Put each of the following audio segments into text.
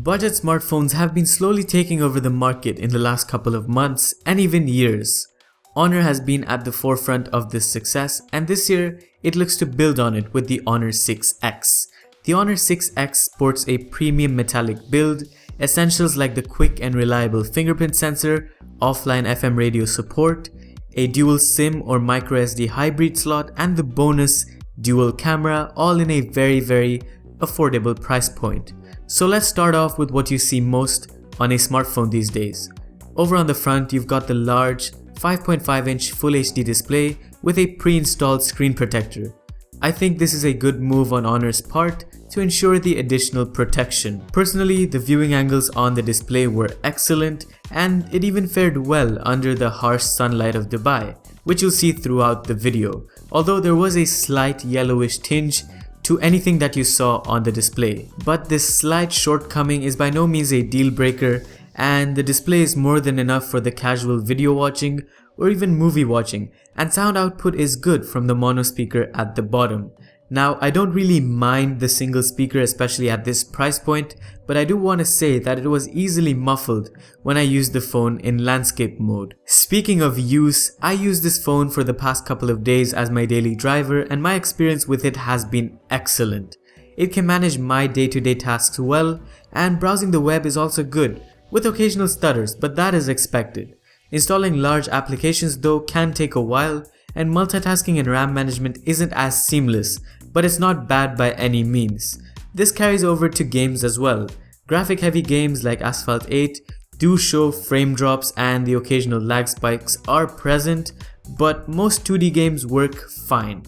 Budget smartphones have been slowly taking over the market in the last couple of months and even years. Honor has been at the forefront of this success, and this year it looks to build on it with the Honor 6X. The Honor 6X sports a premium metallic build, essentials like the quick and reliable fingerprint sensor, offline FM radio support, a dual SIM or microSD hybrid slot, and the bonus dual camera, all in a very affordable price point. So let's start off with what you see most on a smartphone these days. Over on the front, you've got the large 5.5-inch Full HD display with a pre-installed screen protector. I think this is a good move on Honor's part to ensure the additional protection. Personally, the viewing angles on the display were excellent, and it even fared well under the harsh sunlight of Dubai, which you'll see throughout the video, although there was a slight yellowish tinge to anything that you saw on the display. But this slight shortcoming is by no means a deal breaker, and the display is more than enough for the casual video watching or even movie watching, and sound output is good from the mono speaker at the bottom. Now, I don't really mind the single speaker, especially at this price point, but I do want to say that it was easily muffled when I used the phone in landscape mode. Speaking of use, I used this phone for the past couple of days as my daily driver, and my experience with it has been excellent. It can manage my day-to-day tasks well, and browsing the web is also good, with occasional stutters, but that is expected. Installing large applications though can take a while, and multitasking and RAM management isn't as seamless, but it's not bad by any means. This carries over to games as well. Graphic heavy games like Asphalt 8 do show frame drops and the occasional lag spikes are present, but most 2D games work fine.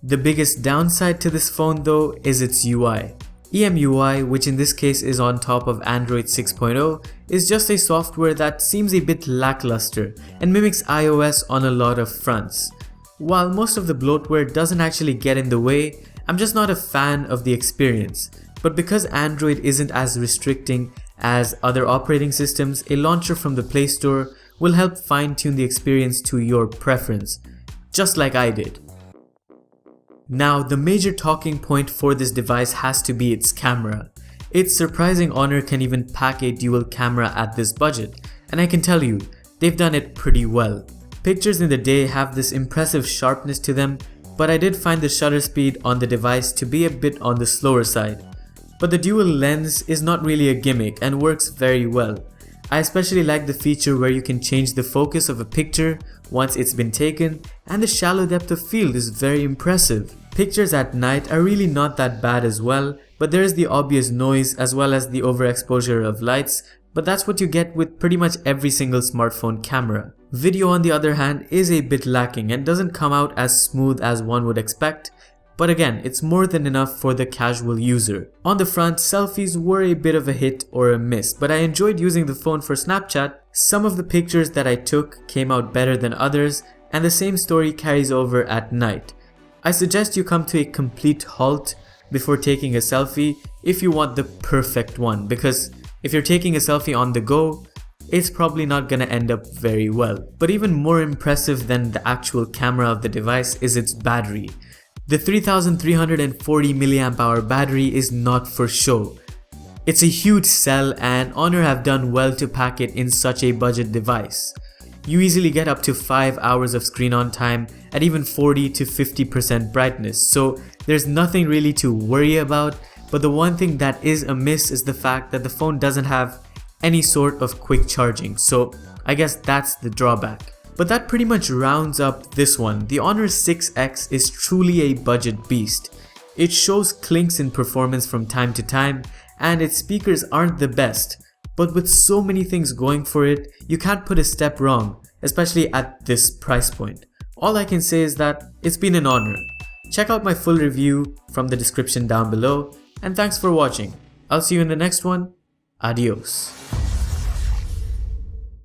The biggest downside to this phone though is its UI. EMUI, which in this case is on top of Android 6.0, is just a software that seems a bit lackluster and mimics iOS on a lot of fronts. While most of the bloatware doesn't actually get in the way, I'm just not a fan of the experience. But because Android isn't as restricting as other operating systems, a launcher from the Play Store will help fine-tune the experience to your preference, just like I did. Now, the major talking point for this device has to be its camera. It's surprising Honor can even pack a dual camera at this budget, and I can tell you, they've done it pretty well. Pictures in the day have this impressive sharpness to them, but I did find the shutter speed on the device to be a bit on the slower side. But the dual lens is not really a gimmick and works very well. I especially like the feature where you can change the focus of a picture once it's been taken, and the shallow depth of field is very impressive. Pictures at night are really not that bad as well, but there is the obvious noise as well as the overexposure of lights, but that's what you get with pretty much every single smartphone camera. Video on the other hand is a bit lacking and doesn't come out as smooth as one would expect, but again, it's more than enough for the casual user. On the front, selfies were a bit of a hit or a miss, but I enjoyed using the phone for Snapchat. Some of the pictures that I took came out better than others, and the same story carries over at night. I suggest you come to a complete halt before taking a selfie if you want the perfect one, because if you're taking a selfie on the go, it's probably not gonna end up very well. But even more impressive than the actual camera of the device is its battery. The 3340 mAh battery is not for show. It's a huge sell, and Honor have done well to pack it in such a budget device. You easily get up to 5 hours of screen on time at even 40 to 50% brightness, so there's nothing really to worry about. But the one thing that is amiss is the fact that the phone doesn't have any sort of quick charging, so I guess that's the drawback. But that pretty much rounds up this one. The Honor 6X is truly a budget beast. It shows clinks in performance from time to time, and its speakers aren't the best. But with so many things going for it, you can't put a step wrong, especially at this price point. All I can say is that it's been an honor. Check out my full review from the description down below, and thanks for watching. I'll see you in the next one. Adios.